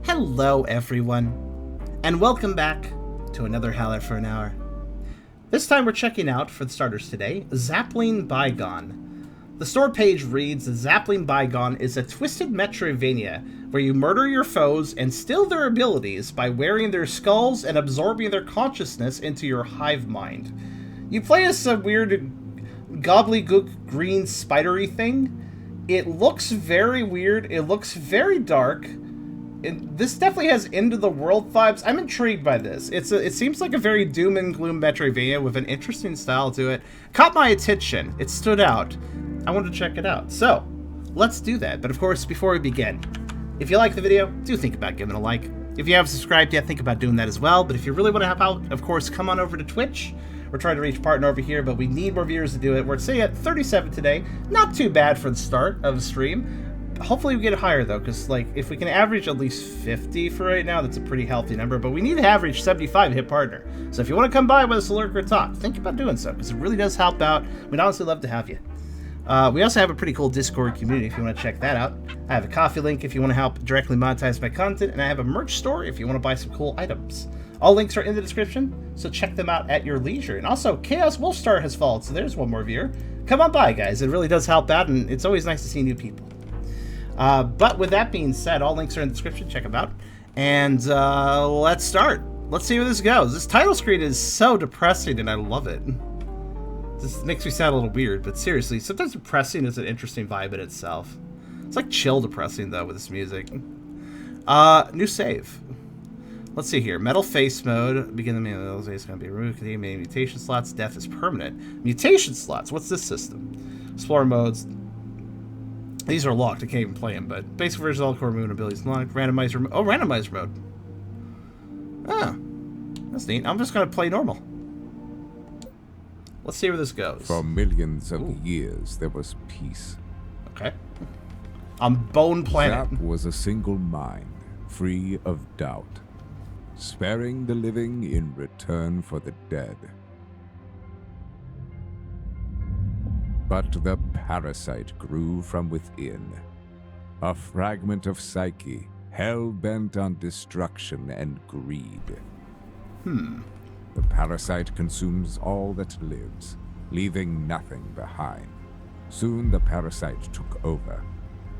Hello everyone, and welcome back to another Howler for an Hour. This time we're checking out, for the starters today, Zapling Bygone. The store page reads, Zapling Bygone is a twisted metroidvania where you murder your foes and steal their abilities by wearing their skulls and absorbing their consciousness into your hive-mind. You play as some weird gobbledygook green spidery thing. It looks very weird, it looks very dark. This definitely has end of the world vibes. I'm intrigued by this. It seems like a very doom and gloom metroidvania with an interesting style to it. Caught my attention. It stood out. I wanted to check it out. So, let's do that. But of course, before we begin, if you like the video, do think about giving it a like. If you haven't subscribed yet, think about doing that as well. But if you really want to help out, of course, come on over to Twitch. We're trying to reach a partner over here, but we need more viewers to do it. We're sitting at 37 today. Not too bad for the start of the stream. Hopefully we get it higher though, because like if we can average at least 50 for right now, that's a pretty healthy number. But we need to average 75 to hit partner. So if you want to come by with us to lurk or talk, think about doing so, because it really does help out. We'd honestly love to have you. We also have a pretty cool Discord community if you want to check that out. I have a coffee link if you want to help directly monetize my content, and I have a merch store if you want to buy some cool items. All links are in the description, so check them out at your leisure. And also, Chaos Wolfstar has followed, so there's one more viewer. Come on by, guys. It really does help out, and it's always nice to see new people. But with that being said, all links are in the description. Check them out. And let's start. Let's see where this goes. This title screen is so depressing, and I love it. This makes me sound a little weird, but seriously, sometimes depressing is an interesting vibe in itself. It's like chill depressing, though, with this music. New save. Let's see here. Metal face mode. Begin the main of is going to be removed. Containing many mutation slots. Death is permanent. Mutation slots. What's this system? Explore modes. These are locked. I can't even play them, but basic version of all core movement abilities locked. Randomizer. Oh, randomizer mode. Oh, that's neat. I'm just gonna play normal. Let's see where this goes. For millions of years, there was peace. Okay. On Bone Planet. Zap was a single mind, free of doubt, sparing the living in return for the dead. But the parasite grew from within, a fragment of psyche, hell-bent on destruction and greed. The parasite consumes all that lives, leaving nothing behind. Soon the parasite took over,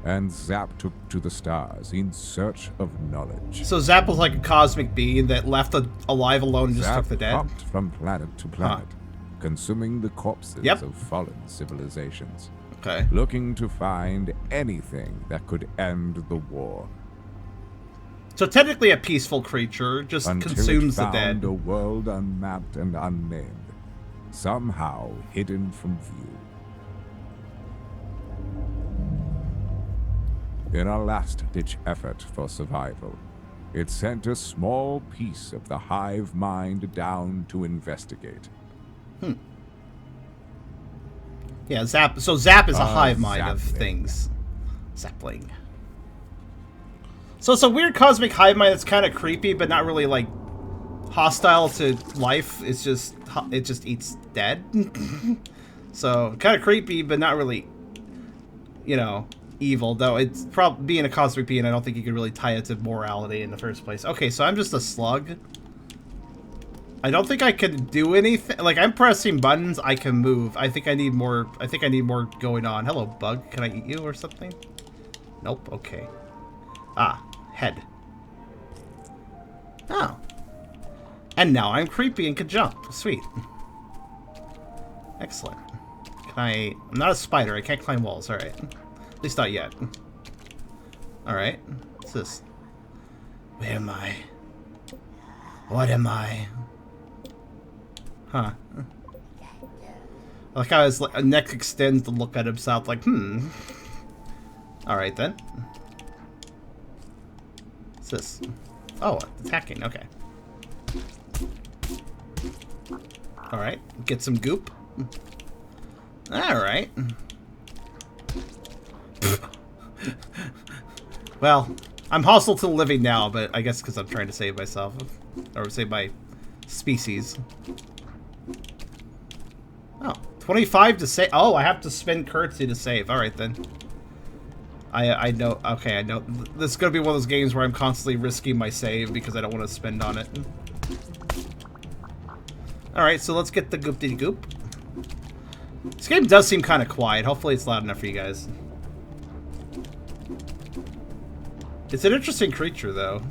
and Zap took to the stars in search of knowledge. So Zap was like a cosmic being that left alive alone and just Zap took the dead? hopped from planet to planet, consuming the corpses of fallen civilizations. Okay. Looking to find anything that could end the war. So technically a peaceful creature, just Until consumes it the dead. found a world unmapped and unnamed, somehow hidden from view. In a last-ditch effort for survival, it sent a small piece of the hive mind down to investigate. Yeah, Zap. So Zap is a hive mind of Zapling. things. Zapling. So it's a weird cosmic hive mind that's kind of creepy, but not really like hostile to life. It just eats dead. So kind of creepy, but not really, you know, evil. Though it's probably being a cosmic being, I don't think you could really tie it to morality in the first place. Okay, so I'm just a slug. I don't think I can do anything. Like, I'm pressing buttons, I can move. I think I need more. I think I need more going on. Hello, bug. Can I eat you or something? Nope. Okay. Ah, head. Oh. And now I'm creepy and can jump. Sweet. Excellent. I'm not a spider. I can't climb walls. All right. At least not yet. All right. What's this? Where am I? What am I? Huh. I like how his neck extends to look at himself like, Alright then. What's this? Oh, attacking, okay. Alright, get some goop. Alright. Well, I'm hostile to the living now, but I guess because I'm trying to save myself. Or save my species. Oh, 25 to save. Oh, I have to spend currency to save. Alright then. I know. Okay, I know. This is gonna be one of those games where I'm constantly risking my save because I don't want to spend on it. Alright, so let's get the goop-diddy-goop. This game does seem kind of quiet. Hopefully it's loud enough for you guys. It's an interesting creature, though.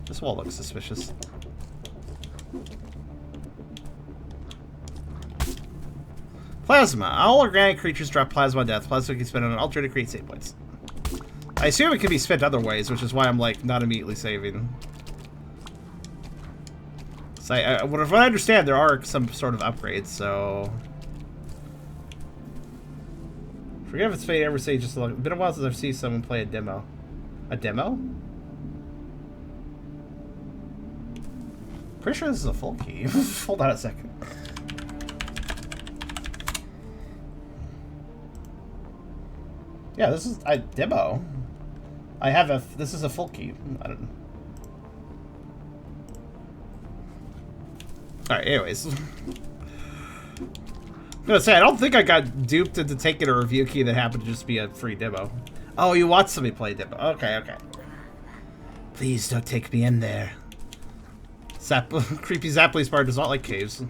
This wall looks suspicious. Plasma. All organic creatures drop plasma on death. Plasma can be spent on an altar to create save points. I assume it can be spent other ways, which is why I'm, like, not immediately saving. So what I understand, there are some sort of upgrades, so... Forget if it's fate ever say just a look. It's been a while since I've seen someone play a demo. A demo? Pretty sure this is a full key. Hold on a second. Yeah, this is a demo. I have a... This is a full key. I don't know. Alright, anyways. I'm gonna say, I don't think I got duped into taking a review key that happened to just be a free demo. Oh, you watched somebody play a demo. Okay, okay. Please don't take me in there. Creepy Zapling Bygone does not like caves.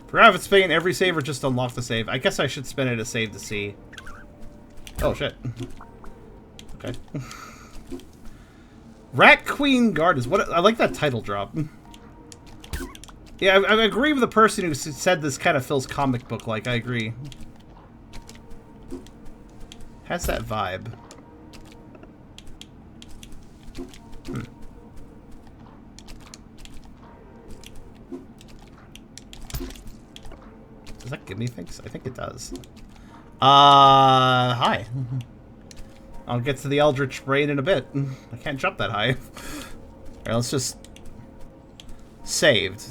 Forgot if it's paying every save or just unlock the save. I guess I should spin it to save to see. Oh shit. Okay. Rat Queen Gardens. What? I like that title drop. Yeah, I agree with the person who said this kind of feels comic book like. I agree. Has that vibe. Hmm. Does that give me things? I think it does. Hi. I'll get to the Eldritch Brain in a bit. I can't jump that high. Alright, let's just... Saved.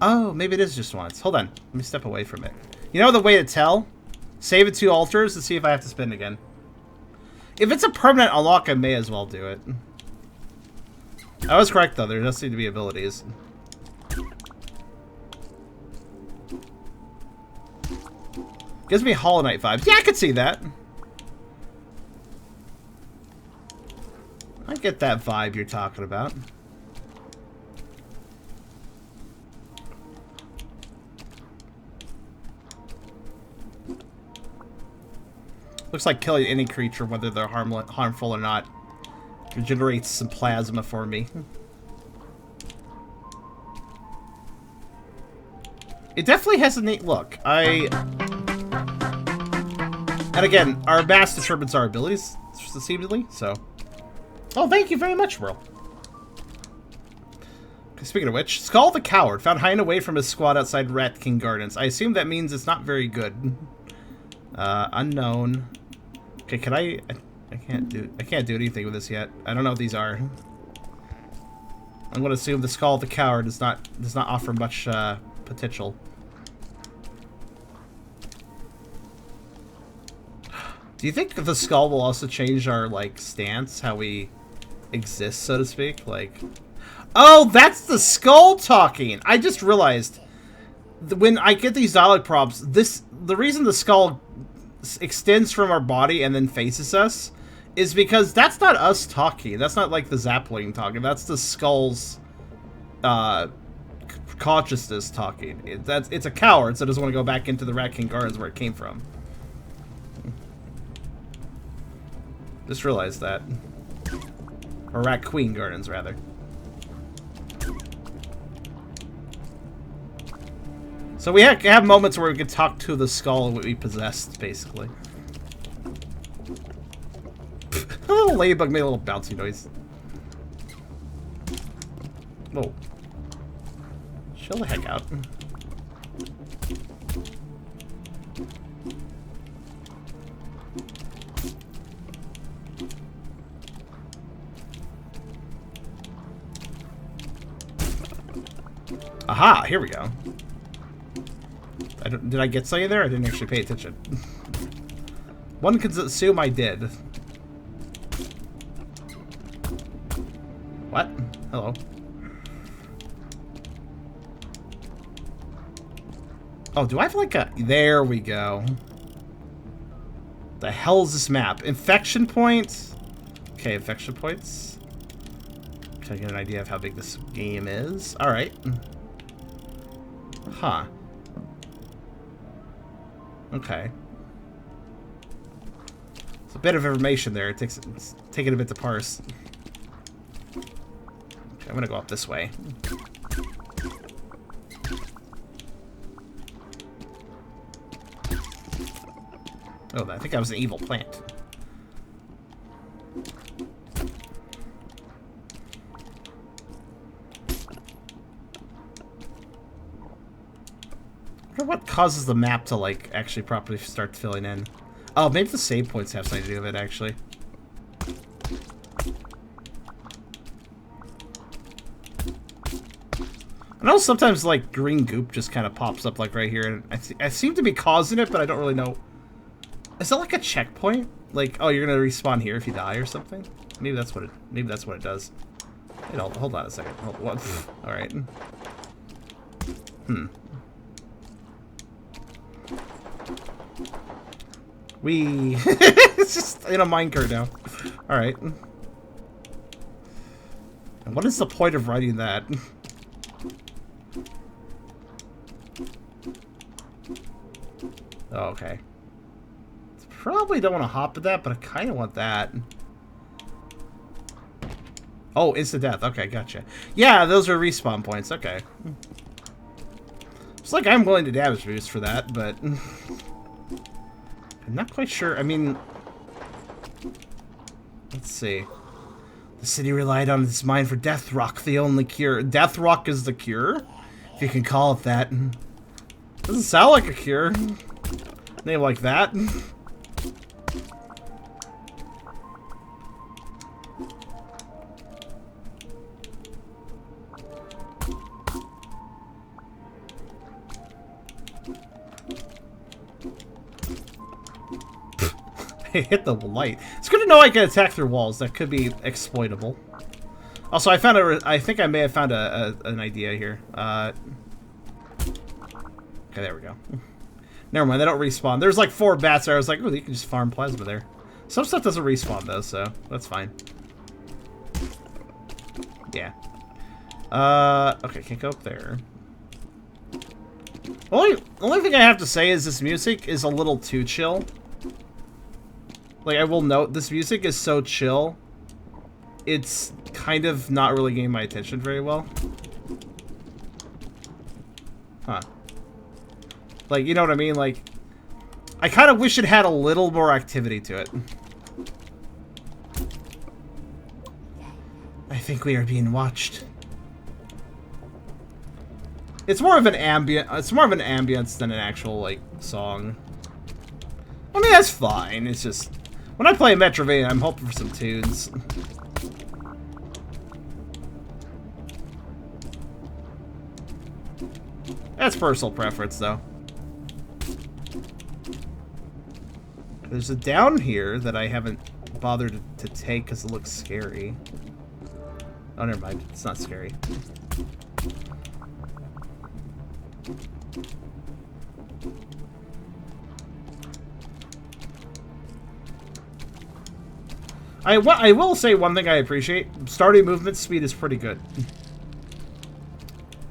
Oh, maybe it is just once. Hold on. Let me step away from it. You know the way to tell? Save it to altars to see if I have to spin again. If it's a permanent unlock, I may as well do it. I was correct, though. There does seem to be abilities. Gives me Hollow Knight vibes. Yeah, I could see that. I get that vibe you're talking about. Looks like killing any creature, whether they're harmful or not, regenerates some plasma for me. It definitely has a neat look. And again, our mass determines our abilities, seemingly, so... Oh, thank you very much, Whirl. Speaking of which, Skull the Coward, found hiding away from his squad outside Rat King Gardens. I assume that means it's not very good. Unknown. Okay, can I can't do anything with this yet. I don't know what these are. I'm gonna assume the Skull the Coward does not offer much, potential. Do you think the skull will also change our, like, stance? How we exist, so to speak? Like... Oh, that's the skull talking! I just realized, when I get these dialogue prompts, the reason the skull extends from our body and then faces us is because that's not us talking. That's not, like, the Zapling talking. That's the skull's, consciousness talking. It's a coward, so it doesn't want to go back into the Rat King Gardens where it came from. Just realized that. Or Rat Queen Gardens, rather. So we have moments where we can talk to the skull we possessed, basically. A little ladybug made a little bouncy noise. Whoa. Chill the heck out. Aha, here we go. Did I get something there? I didn't actually pay attention. One could assume I did. What? Hello. Oh, do I have like a... There we go. The hell is this map? Infection points? Okay, infection points. Trying to get an idea of how big this game is. Alright. Huh. Okay. It's a bit of information there. It's taking a bit to parse. Okay, I'm gonna go up this way. Oh, I think that was an evil plant. I wonder what causes the map to, like, actually properly start filling in. Oh, maybe the save points have something to do with it, actually. I know sometimes, like, green goop just kind of pops up, like, right here, and I seem to be causing it, but I don't really know. Is that like a checkpoint? Like, oh, you're gonna respawn here if you die or something? Maybe that's what it does. Wait, hold on a second. What? All right. It's just in a minecart now. All right. And what is the point of writing that? Oh, okay. Probably don't want to hop at that, but I kind of want that. Oh, instant death. Okay, gotcha. Yeah, those are respawn points. Okay. It's like I'm willing to damage boost for that, but I'm not quite sure. I mean, let's see. The city relied on its mine for death rock, the only cure. Death rock is the cure, if you can call it that. Doesn't sound like a cure. Name like that. Hit the light. It's good to know I can attack through walls. That could be exploitable. Also, I found I think I may have found an idea here. Okay, there we go. Never mind, they don't respawn. There's like 4 bats there. I was like, oh, you can just farm plasma there. Some stuff doesn't respawn though, so that's fine. Yeah. Okay, can't go up there. Only thing I have to say is this music is a little too chill. Like, I will note, this music is so chill, it's kind of not really getting my attention very well. Huh. Like, you know what I mean? Like, I kind of wish it had a little more activity to it. I think we are being watched. It's more of an ambience than an actual, like, song. I mean, that's fine. It's just... When I play Metroidvania, I'm hoping for some tunes. That's personal preference, though. There's a down here that I haven't bothered to take because it looks scary. Oh, never mind. It's not scary. I will say one thing I appreciate. Starting movement speed is pretty good.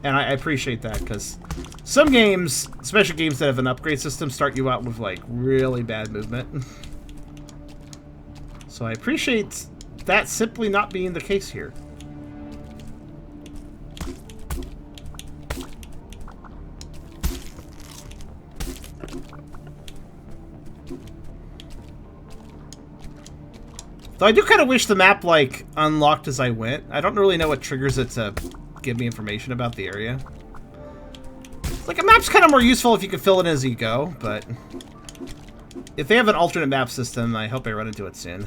And I appreciate that, because some games, especially games that have an upgrade system, start you out with, like, really bad movement. So I appreciate that simply not being the case here. Though I do kind of wish the map, like, unlocked as I went. I don't really know what triggers it to give me information about the area. Like, a map's kind of more useful if you can fill it in as you go, but... If they have an alternate map system, I hope I run into it soon.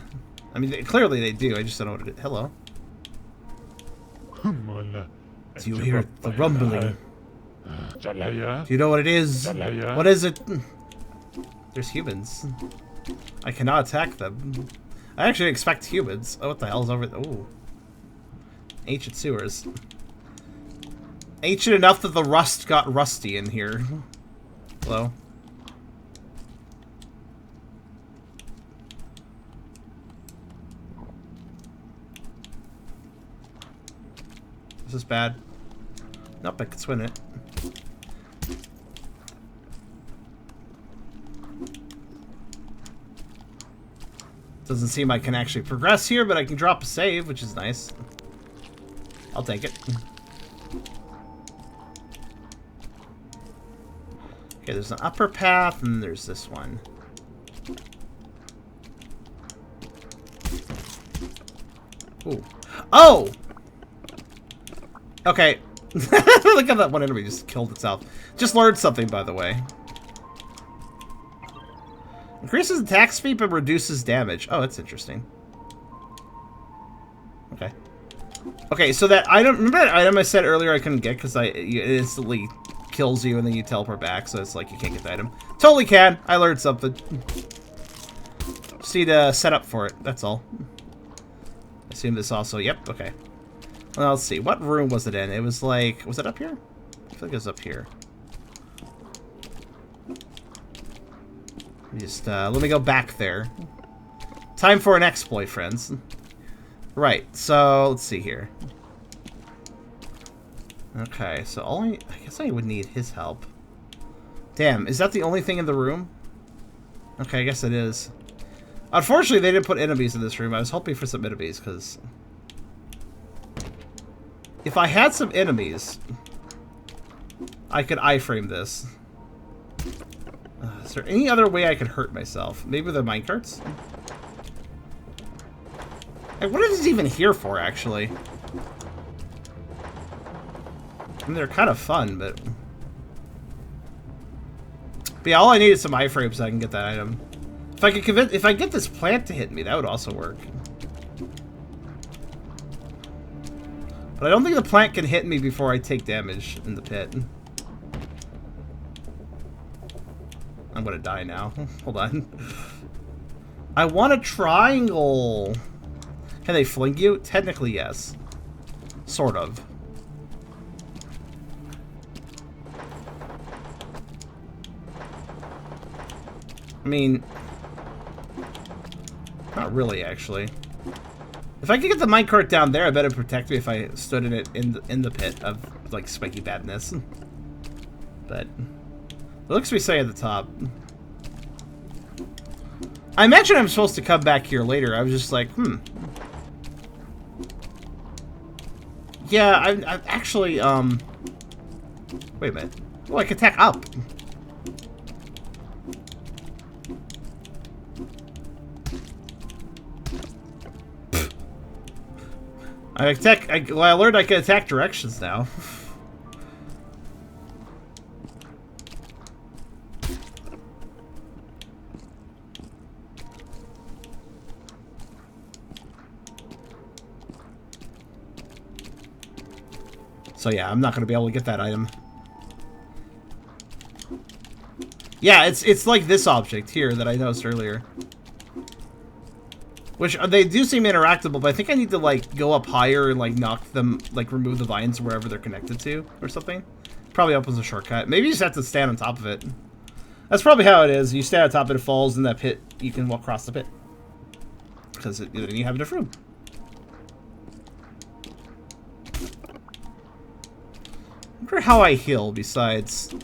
I mean, clearly they do, I just don't know what it is. Hello. Do you hear the rumbling? Do you know what it is? What is it? There's humans. I cannot attack them. I actually expect humans. Oh, what the hell is over there? Oh. Ancient sewers. Ancient enough that the rust got rusty in here. Hello? Is this bad? Nope, I can swing it. Doesn't seem I can actually progress here, but I can drop a save, which is nice. I'll take it. Okay, there's an upper path, and there's this one. Ooh. Oh! Okay. Look at that one enemy just killed itself. Just learned something, by the way. Increases attack speed, but reduces damage. Oh, that's interesting. Okay. Okay, so that item... Remember that item I said earlier I couldn't get because it instantly kills you and then you teleport back, so it's like you can't get the item. Totally can. I learned something. Just need to set up for it. That's all. I assume this also... Yep, okay. Well, let's see. What room was it in? It was like... Was it up here? I feel like it was up here. Just, let me go back there. Time for an exploit, friends. Right, so, let's see here. Okay, so I guess I would need his help. Damn, is that the only thing in the room? Okay, I guess it is. Unfortunately, they didn't put enemies in this room. I was hoping for some enemies, because... If I had some enemies, I could iframe this. Is there any other way I could hurt myself? Maybe the minecarts? Hey, what is this even here for, actually? I mean, they're kind of fun, but yeah, all I need is some iframes so I can get that item. If I could convince, if I get this plant to hit me, that would also work. But I don't think the plant can hit me before I take damage in the pit. I'm gonna die now. Hold on. I want a triangle. Can they fling you? Technically, yes. Sort of. I mean, not really, actually. If I could get the minecart down there, I bet it'd protect me if I stood in it in the pit of like spiky badness. But it looks to be say at the top. I imagine I'm supposed to come back here later. I was just like, Yeah, I actually wait a minute. Oh, I can attack up. Well, I learned I can attack directions now. So yeah, I'm not going to be able to get that item. Yeah, it's like this object here that I noticed earlier. Which, they do seem interactable, but I think I need to, like, go up higher and, like, knock them, like, remove the vines wherever they're connected to, or something. Probably opens a shortcut. Maybe you just have to stand on top of it. That's probably how it is. You stand on top of it, it falls in that pit, you can walk across the pit. Because then you have enough room. I wonder how I heal besides...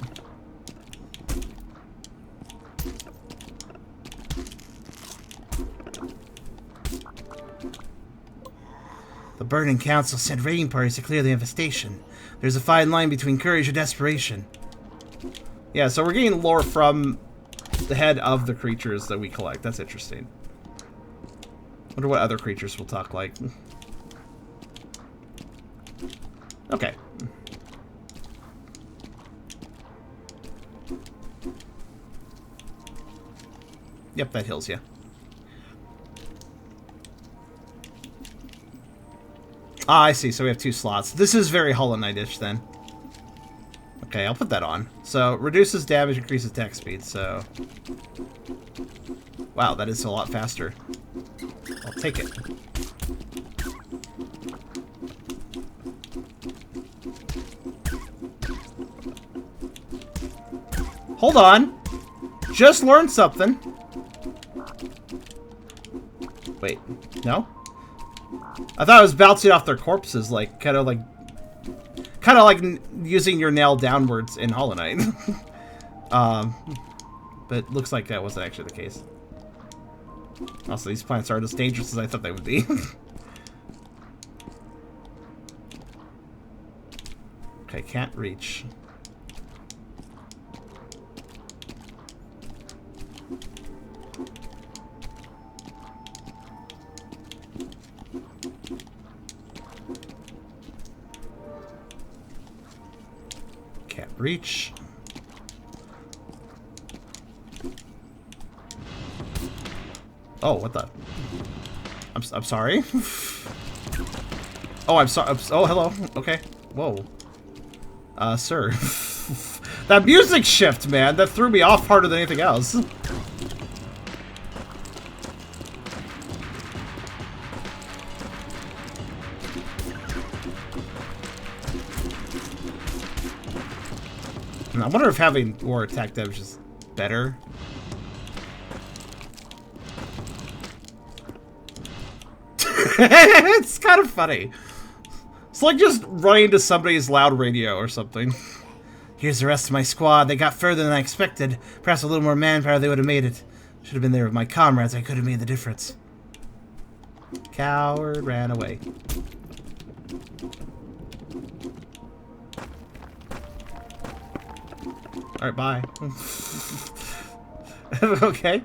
The Burning Council sent raiding parties to clear the infestation. There's a fine line between courage and desperation. Yeah, so we're getting lore from the head of the creatures that we collect. That's interesting. Wonder what other creatures will talk like. Okay. Yep, that heals you. Ah, I see. So we have 2 slots. This is very Hollow Knight-ish then. Okay, I'll put that on. So, reduces damage, increases attack speed, so... Wow, that is a lot faster. I'll take it. Hold on. Just learned something. Wait, no? I thought I was bouncing off their corpses, like, kind of like using your nail downwards in Hollow Knight. But looks like that wasn't actually the case. Also, these plants aren't as dangerous as I thought they would be. Okay, can't reach. Can't reach. Oh, what the? I'm sorry. Oh, I'm sorry. Oh, hello. Okay. Whoa. Sir. That music shift, man, that threw me off harder than anything else. I wonder if having more attack damage is better. It's kind of funny. It's like just running to somebody's loud radio or something. Here's the rest of my squad. They got further than I expected. Perhaps a little more manpower, they would have made it. Should have been there with my comrades. I could have made the difference. Coward ran away. Alright, bye. Okay.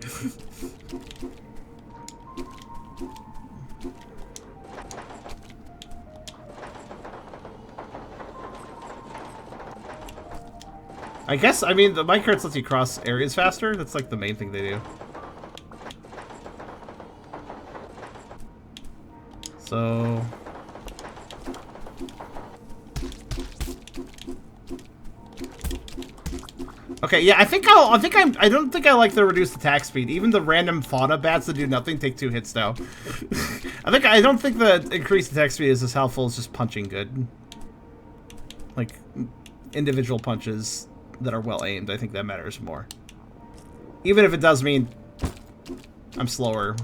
I guess, I mean, the minecarts lets you cross areas faster. That's like the main thing they do. So... Okay, yeah, I don't think I like the reduced attack speed. Even the random fauna bats that do nothing take 2 hits now. I don't think the increased attack speed is as helpful as just punching good. Like, individual punches that are well aimed, I think that matters more. Even if it does mean I'm slower.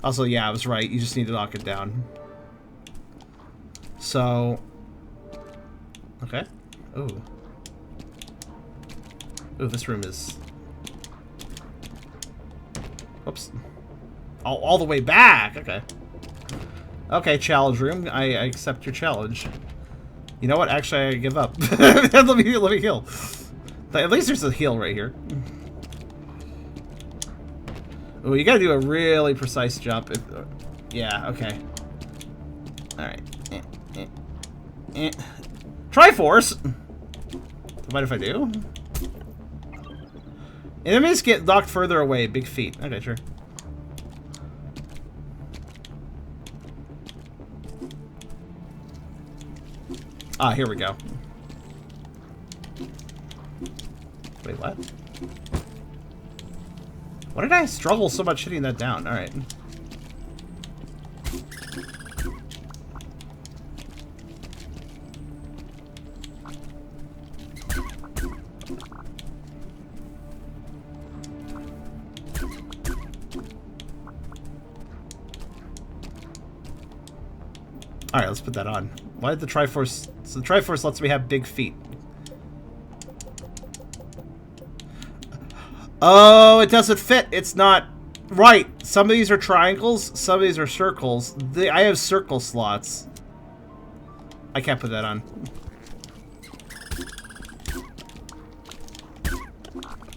Also, yeah, I was right. You just need to knock it down. So... Okay. Ooh. Ooh, this room is... Whoops. All the way back! Okay. Okay, challenge room. I accept your challenge. You know what? Actually, I give up. let me heal. At least there's a heal right here. Oh, you gotta do a really precise jump. Yeah, okay. Alright. Triforce! Mind if I do? Enemies get knocked further away. Big feet. Okay, sure. Ah, here we go. Wait, what? Why did I struggle so much hitting that down? Alright. Alright, let's put that on. Why did the Triforce... So the Triforce lets me have big feet. Oh, it doesn't fit. It's not... Right. Some of these are triangles. Some of these are circles. I have circle slots. I can't put that on.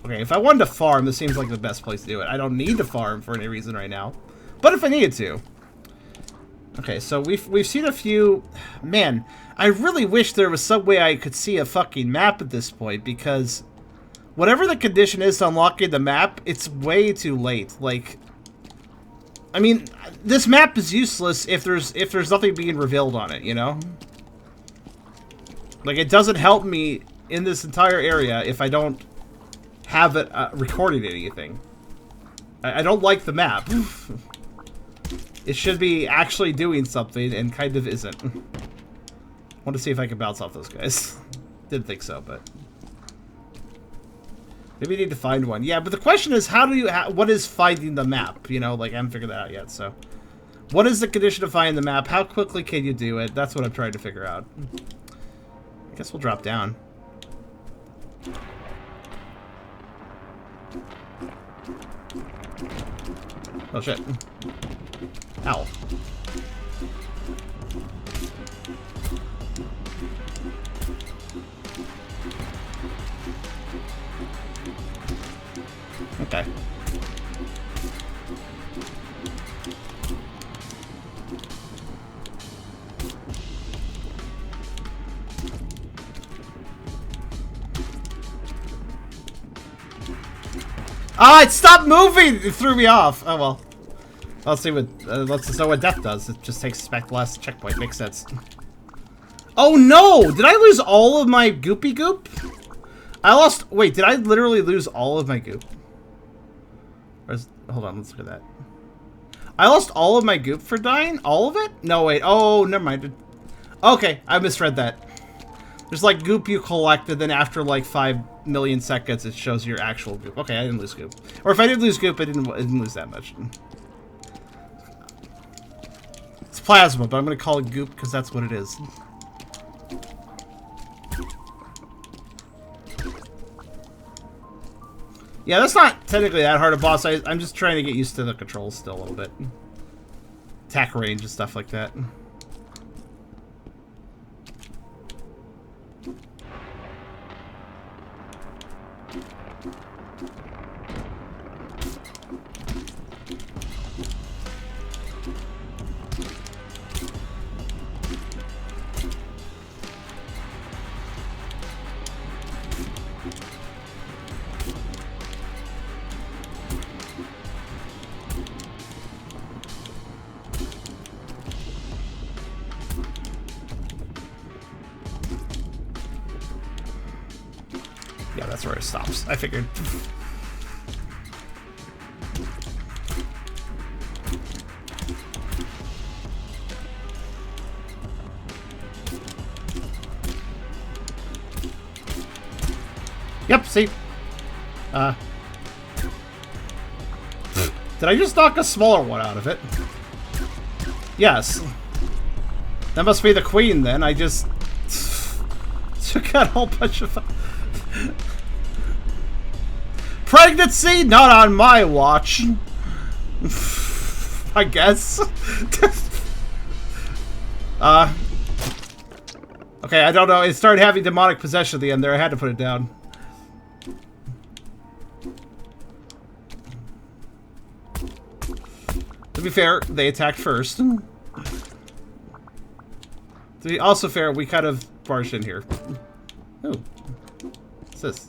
Okay, if I wanted to farm, this seems like the best place to do it. I don't need to farm for any reason right now. But if I needed to... Okay, so we've seen a few... Man, I really wish there was some way I could see a fucking map at this point, because whatever the condition is to unlocking the map, it's way too late. Like, I mean, this map is useless if there's nothing being revealed on it, you know? Like, it doesn't help me in this entire area if I don't have it recording anything. I don't like the map. It should be actually doing something and kind of isn't. Want to see if I can bounce off those guys. Didn't think so, but... Maybe we need to find one. Yeah, but the question is, how do you... what is finding the map? You know, like, I haven't figured that out yet, so... What is the condition of finding the map? How quickly can you do it? That's what I'm trying to figure out. I guess we'll drop down. Oh, shit. Ow. Okay. Ah, it stopped moving! It threw me off. Oh, well. Let's see what, let's know what death does. It just takes us back to the last checkpoint. Makes sense. Oh no! Did I lose all of my goopy goop? I lost, wait, did I literally lose all of my goop? Hold on, let's look at that. I lost all of my goop for dying? All of it? No, wait, oh, never mind. Okay, I misread that. There's like goop you collected, then after like 5 million seconds it shows your actual goop. Okay, I didn't lose goop. Or if I did lose goop, I didn't lose that much. It's plasma, but I'm gonna call it goop because that's what it is. Yeah, that's not technically that hard a boss. I'm just trying to get used to the controls still a little bit. Attack range and stuff like that. Yeah, that's where it stops. I figured. Yep, see? Did I just knock a smaller one out of it? Yes. That must be the queen then. I just took out a whole bunch of... Pregnancy? Not on my watch. I guess. Okay, I don't know. It started having demonic possession at the end there. I had to put it down. To be fair, they attacked first. To be also fair, we kind of barged in here. Ooh. What's this?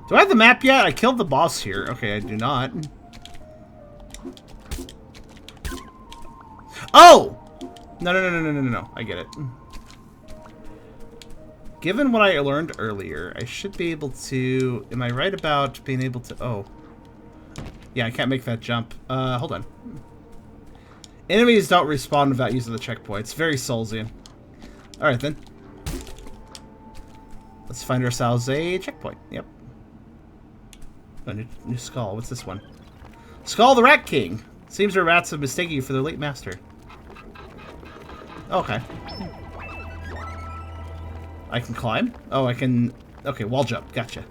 Do I have the map yet? I killed the boss here. Okay, I do not. Oh! No. I get it. Given what I learned earlier, I should be able to... Am I right about being able to... Oh. Yeah, I can't make that jump. Hold on. Enemies don't respawn without using the checkpoints. Very Soulsian. Alright then. Let's find ourselves a checkpoint. Yep. Oh, new skull. What's this one? Skull the Rat King. Seems our rats have mistaken you for their late master. Okay. I can climb? Oh, I can... Okay, wall jump. Gotcha.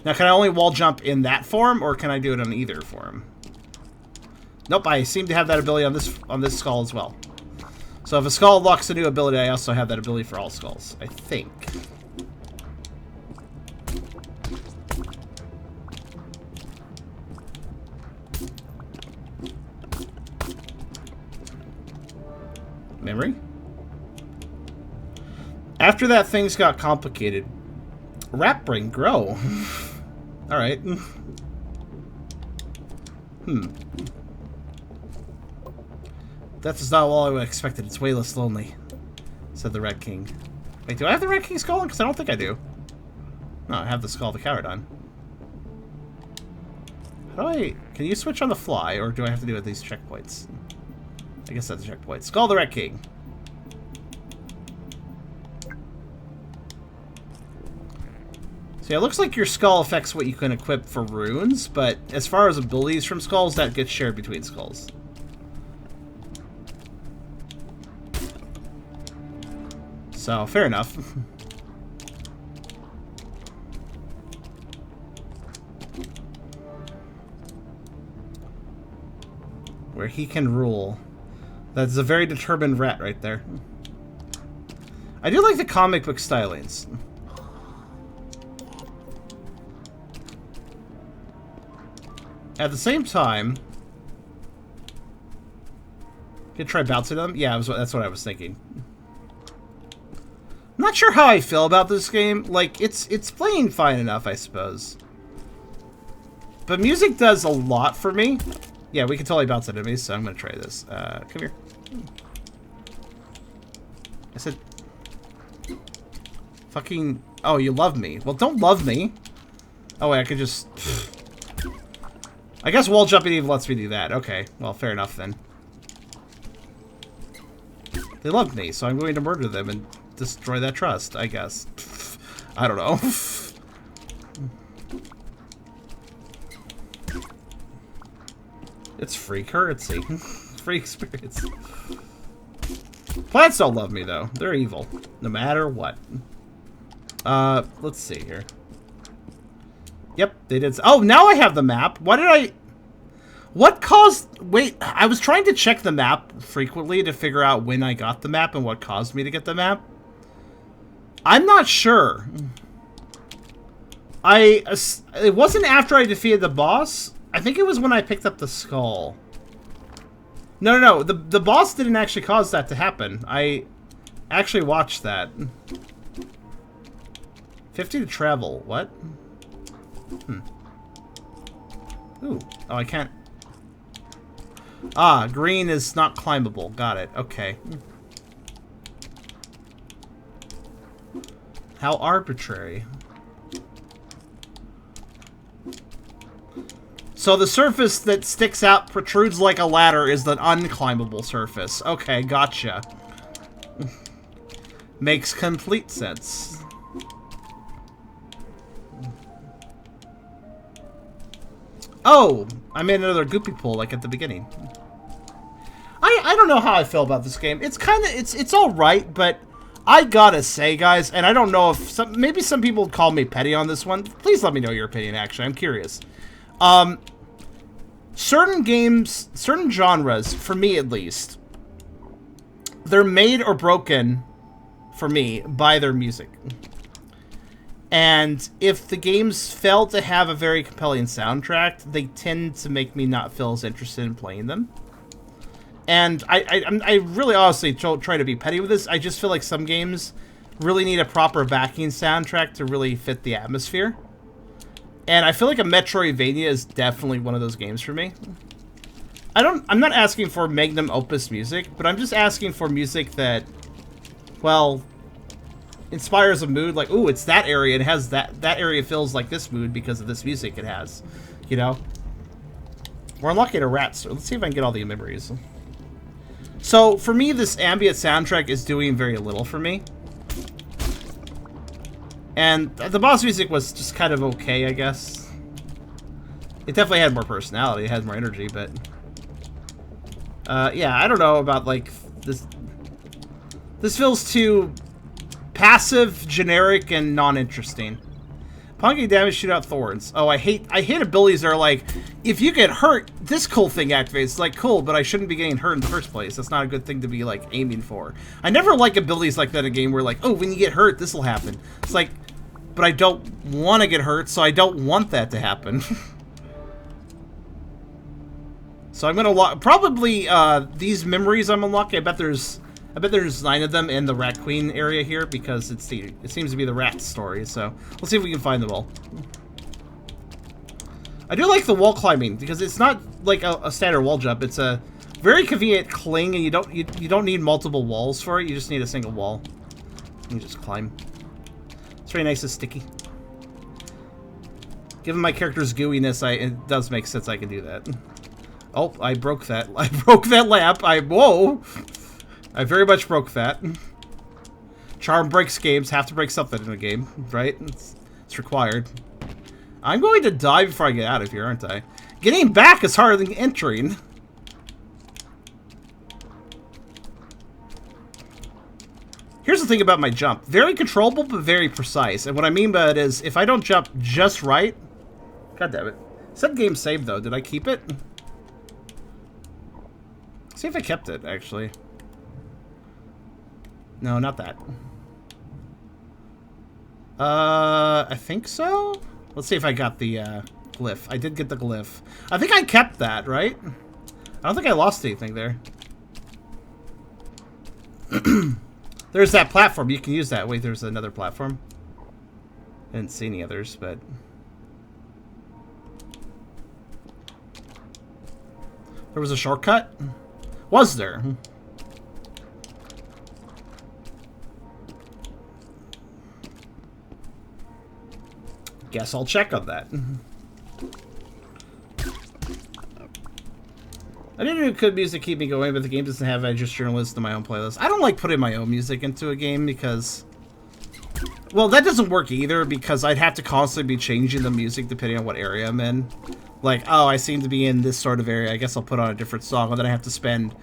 Now, can I only wall jump in that form, or can I do it on either form? Nope, I seem to have that ability on this skull as well. So if a skull unlocks a new ability, I also have that ability for all skulls, I think. Memory? After that, things got complicated. Rat brain grow. Alright. That's not all I expected. It's way less lonely, said the Rat King. Wait, do I have the Rat King skull on? Because I don't think I do. No, I have the skull of the coward on. How do I... Can you switch on the fly, or do I have to do it at these checkpoints? I guess that's a checkpoint. Skull of the Rat King. So yeah, it looks like your skull affects what you can equip for runes, but as far as abilities from skulls, that gets shared between skulls. So, fair enough. Where he can rule. That's a very determined rat right there. I do like the comic book stylings. At the same time... Could try bouncing them? Yeah, that's what I was thinking. I'm not sure how I feel about this game. Like, it's playing fine enough, I suppose. But music does a lot for me. Yeah, we can totally bounce enemies, so I'm gonna try this. Come here. I said... Fucking... Oh, you love me. Well, don't love me. Oh, wait, I could just... I guess wall jumping even lets me do that. Okay, well, fair enough then. They love me, so I'm going to murder them and destroy that trust, I guess. I don't know. It's free currency. Free experience. Plants don't love me, though. They're evil. No matter what. Let's see here. Yep, they did. Oh, now I have the map. Why did I... What caused... Wait, I was trying to check the map frequently to figure out when I got the map and what caused me to get the map. I'm not sure. It wasn't after I defeated the boss. I think it was when I picked up the skull. No. The boss didn't actually cause that to happen. I actually watched that. 50 to travel. What? Ooh. Oh, I can't. Ah, green is not climbable. Got it. Okay. How arbitrary. So the surface that sticks out, protrudes like a ladder, is the unclimbable surface. Okay, gotcha. Makes complete sense. Oh! I made another goopy pool like at the beginning. I don't know how I feel about this game. It's kind of... It's alright, but... I gotta say, guys, and I don't know if... maybe some people would call me petty on this one. Please let me know your opinion, actually. I'm curious. Certain games, certain genres, for me at least, they're made or broken, for me, by their music. And if the games fail to have a very compelling soundtrack, they tend to make me not feel as interested in playing them. And I really honestly try to be petty with this. I just feel like some games really need a proper backing soundtrack to really fit the atmosphere. And I feel like a metroidvania is definitely one of those games for me. I'm not asking for magnum opus music, but I'm just asking for music that, well, inspires a mood like, ooh, it's that area, it has that area feels like this mood because of this music it has, you know? We're unlocking a rat, so let's see if I can get all the memories. So, for me, this ambient soundtrack is doing very little for me. And the boss music was just kind of okay, I guess. It definitely had more personality, it had more energy, but... yeah, I don't know about, like, this... This feels too passive, generic, and non-interesting. Upon getting damage, shoot out thorns. Oh, I hate abilities that are like, if you get hurt, this cool thing activates. It's like, cool, but I shouldn't be getting hurt in the first place. That's not a good thing to be, like, aiming for. I never like abilities like that in a game where, like, oh, when you get hurt, this will happen. It's like, but I don't want to get hurt, so I don't want that to happen. So I'm gonna probably, these memories I'm unlocking, I bet there's I bet there's 9 of them in the Rat Queen area here because it seems to be the rat story. So let's see if we can find them all. I do like the wall climbing because it's not like a standard wall jump. It's a very convenient cling, and you don't need multiple walls for it. You just need a single wall. You just climb. It's very nice and sticky. Given my character's gooiness, it does make sense I can do that. Oh, I broke that. I broke that lamp. Whoa! I very much broke that. Charm breaks games. Have to break something in a game, right? It's required. I'm going to die before I get out of here, aren't I? Getting back is harder than entering. Here's the thing about my jump. Very controllable, but very precise. And what I mean by it is, if I don't jump just right... God damn it. Said game saved, though. Did I keep it? See if I kept it, actually. No, not that. I think so? Let's see if I got the glyph. I did get the glyph. I think I kept that, right? I don't think I lost anything there. There's that platform. You can use that. Wait, there's another platform. I didn't see any others, but... There was a shortcut? Was there? Guess I'll check on that. I didn't do good music to keep me going, but the game doesn't have. I just journalist in my own playlist. I don't like putting my own music into a game because... Well, that doesn't work either because I'd have to constantly be changing the music depending on what area I'm in. Like, oh, I seem to be in this sort of area. I guess I'll put on a different song, and then I have to spend...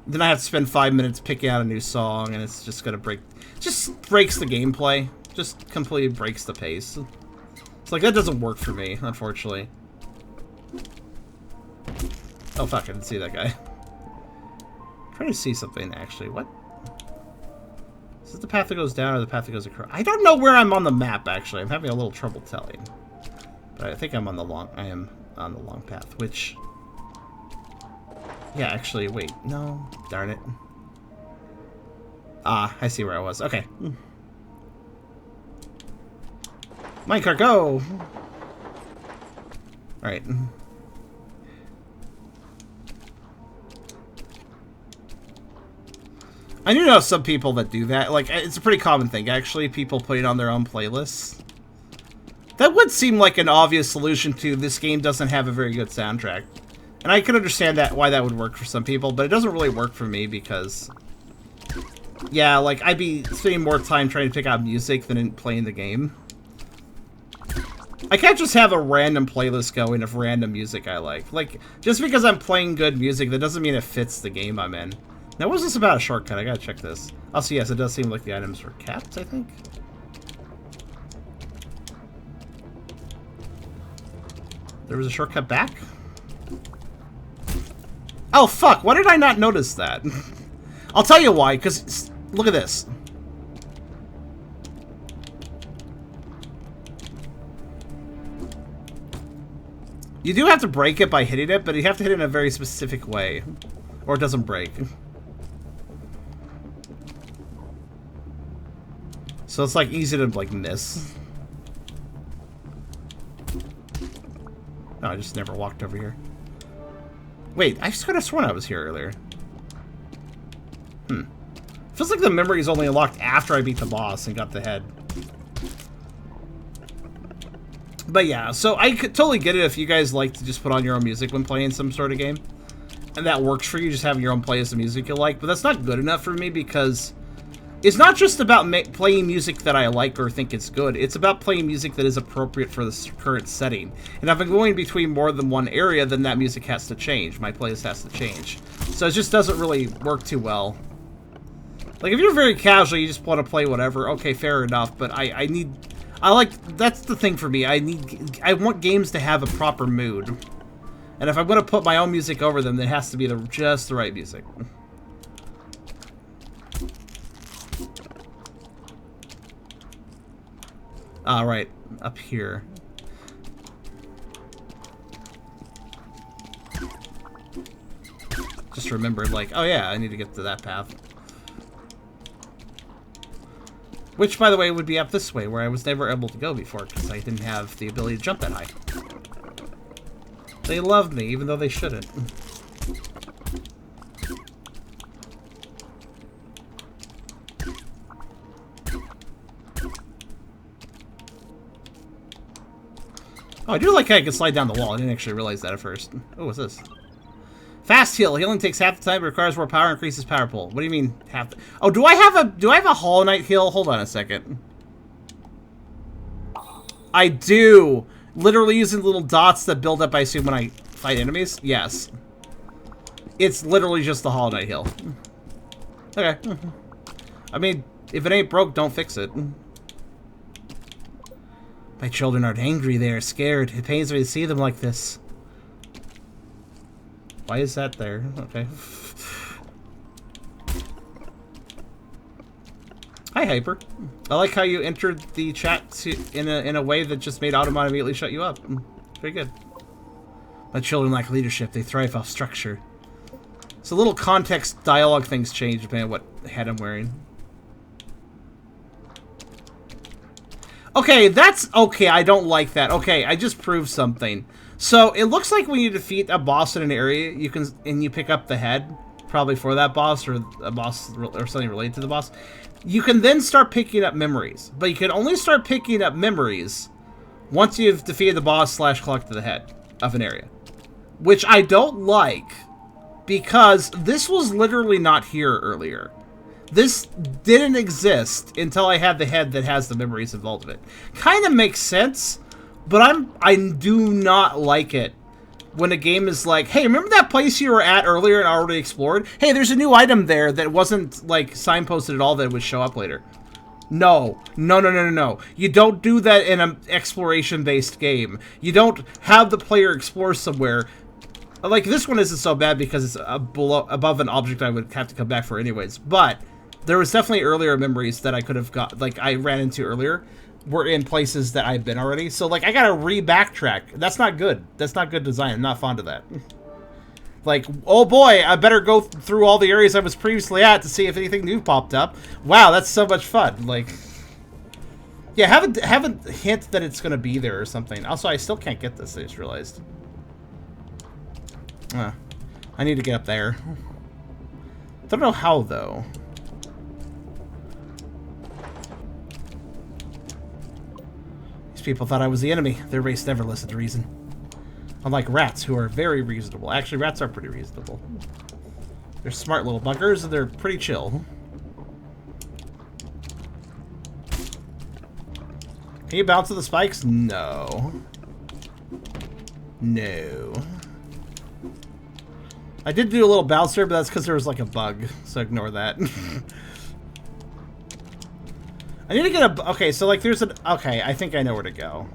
Then I have to spend 5 minutes picking out a new song, and it's just gonna break... Just breaks the gameplay. Just completely breaks the pace. It's like, that doesn't work for me, unfortunately. Oh, fuck, I didn't see that guy. I'm trying to see something, actually. What? Is this the path that goes down or the path that goes across? I don't know where I'm on the map, actually. I'm having a little trouble telling. But I think I'm on the long... I am on the long path, which... Yeah, actually, wait. No. Darn it. Ah, I see where I was. Okay. Minecart, go! Alright. I do know some people that do that. Like, it's a pretty common thing, actually. People putting on their own playlists. That would seem like an obvious solution to this game doesn't have a very good soundtrack. And I can understand that why that would work for some people, but it doesn't really work for me because... Yeah, like, I'd be spending more time trying to pick out music than in playing the game. I can't just have a random playlist going of random music I like. Like, just because I'm playing good music, that doesn't mean it fits the game I'm in. Now, was this about a shortcut? I gotta check this. Also, yes, it does seem like the items were capped, I think. There was a shortcut back? Oh, fuck! Why did I not notice that? I'll tell you why, because... Look at this. You do have to break it by hitting it, but you have to hit it in a very specific way. Or it doesn't break. So it's like easy to like miss. No, I just never walked over here. Wait, I just could have sworn I was here earlier. Feels like the memory is only unlocked after I beat the boss and got the head. But yeah, so I could totally get it if you guys like to just put on your own music when playing some sort of game. And that works for you, just having your own playlist of music you like. But that's not good enough for me because it's not just about playing music that I like or think is good. It's about playing music that is appropriate for the current setting. And if I'm going between more than one area, then that music has to change. My playlist has to change. So it just doesn't really work too well. Like, if you're very casual, you just want to play whatever, okay, fair enough. But that's the thing for me. I want games to have a proper mood. And if I'm going to put my own music over them, it has to be just the right music. Alright, up here. Just remembered, like, oh yeah, I need to get to that path. Which, by the way, would be up this way, where I was never able to go before, because I didn't have the ability to jump that high. They love me, even though they shouldn't. Oh, I do like how I can slide down the wall. I didn't actually realize that at first. Oh, what's this? Fast heal. Healing takes half the time, but requires more power, increases power pull. What do you mean half the... Oh, do I have a Hollow Knight heal? Hold on a second. I do. Literally using little dots that build up, I assume, when I fight enemies? Yes. It's literally just the Hollow Knight heal. Okay. I mean, if it ain't broke, don't fix it. My children aren't angry, they are scared. It pains me to see them like this. Why is that there? Okay. Hi, Hyper. I like how you entered the chat in a way that just made Automon immediately shut you up. Very good. My children lack leadership. They thrive off structure. So little context dialogue things change depending on what head I'm wearing. Okay, that's... Okay, I don't like that. Okay, I just proved something. So, it looks like when you defeat a boss in an area, you can... And you pick up the head, probably for that boss, or a boss, or something related to the boss. You can then start picking up memories. But you can only start picking up memories once you've defeated the boss / collected the head of an area. Which I don't like, because this was literally not here earlier. This didn't exist until I had the head that has the memories involved in it. Kind of makes sense, but I do not like it when a game is like, hey, remember that place you were at earlier and already explored? Hey, there's a new item there that wasn't, like, signposted at all that would show up later. No. No, no, no, no, no. You don't do that in an exploration-based game. You don't have the player explore somewhere. Like, this one isn't so bad because it's above an object I would have to come back for anyways, but... There was definitely earlier memories that I could have got, like, I ran into earlier, were in places that I've been already. So, like, I gotta re-backtrack. That's not good. That's not good design. I'm not fond of that. Like, oh boy, I better go through all the areas I was previously at to see if anything new popped up. Wow, that's so much fun. Like, yeah, have a hint that it's gonna be there or something. Also, I still can't get this, I just realized. I need to get up there. Don't know how, though. People thought I was the enemy. Their race never listened to reason. Unlike rats, who are very reasonable. Actually, rats are pretty reasonable. They're smart little buggers, and they're pretty chill. Can you bounce to the spikes? No. No. I did do a little bouncer, but that's because there was like a bug, so ignore that. I need to get a... Okay, so, like, there's an... Okay, I think I know where to go.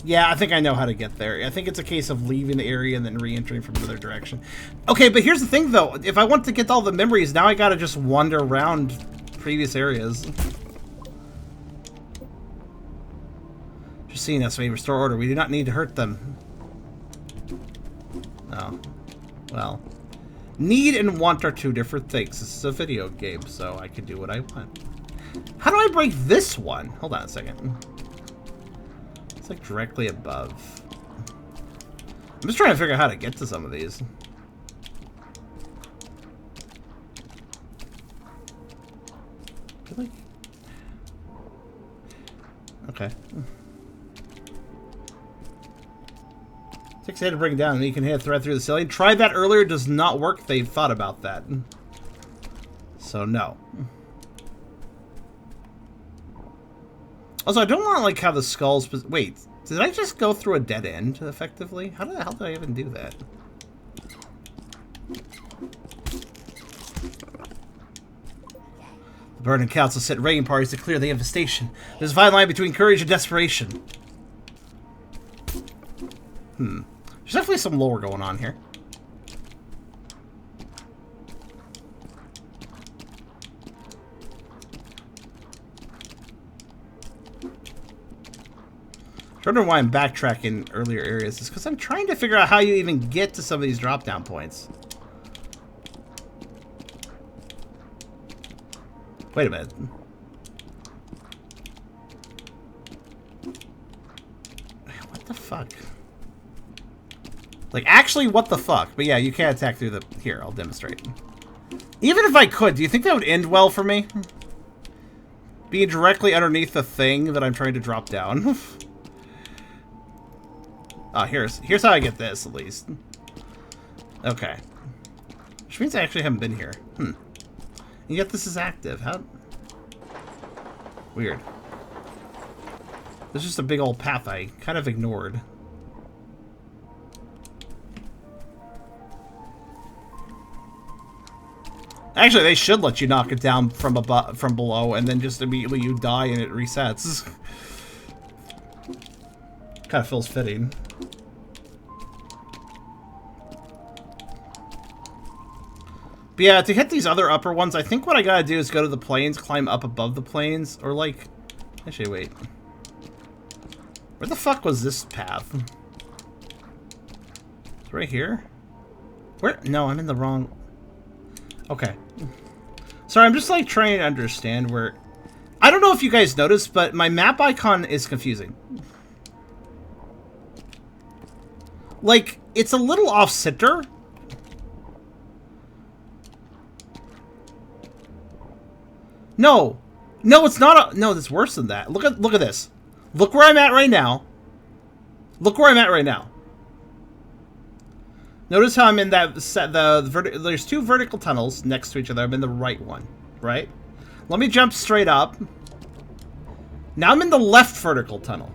Yeah, I think I know how to get there. I think it's a case of leaving the area and then re-entering from another direction. Okay, but here's the thing, though. If I want to get all the memories, now I gotta just wander around previous areas. Just seeing us, we restore order. We do not need to hurt them. Oh. Well... Need and want are two different things. This is a video game, so I can do what I want. How do I break this one? Hold on a second. It's like directly above. I'm just trying to figure out how to get to some of these. Really? Okay. 6 head to bring it down, and you can hit a thread through the ceiling. Tried that earlier, does not work. They thought about that. So, no. Also, I don't want, like, how the skulls... Wait, did I just go through a dead end, effectively? How the hell did I even do that? The Burning Council sent raiding parties to clear the infestation. There's a fine line between courage and desperation. There's definitely some lore going on here. I wonder why I'm backtracking earlier areas. It's because I'm trying to figure out how you even get to some of these drop-down points. Wait a minute. What the fuck? Like, actually, what the fuck? But yeah, you can't attack through the... Here, I'll demonstrate. Even if I could, do you think that would end well for me? Being directly underneath the thing that I'm trying to drop down. Oh, here's how I get this, at least. Okay. Which means I actually haven't been here. And yet this is active. How... Weird. There's just a big old path I kind of ignored. Actually, they should let you knock it down from below, and then just immediately you die and it resets. Kind of feels fitting. But yeah, to hit these other upper ones, I think what I gotta do is go to the plains, climb up above the plains, or like... Actually, wait. Where the fuck was this path? It's right here? Where? No, I'm in the wrong... Okay. Sorry, I'm just like trying to understand where... I don't know if you guys noticed, but my map icon is confusing. Like, it's a little off-center. No. No, it's not a... No, it's worse than that. Look at this. Look where I'm at right now. Look where I'm at right now. Notice how I'm in that there's two vertical tunnels next to each other. I'm in the right one, right? Let me jump straight up. Now I'm in the left vertical tunnel.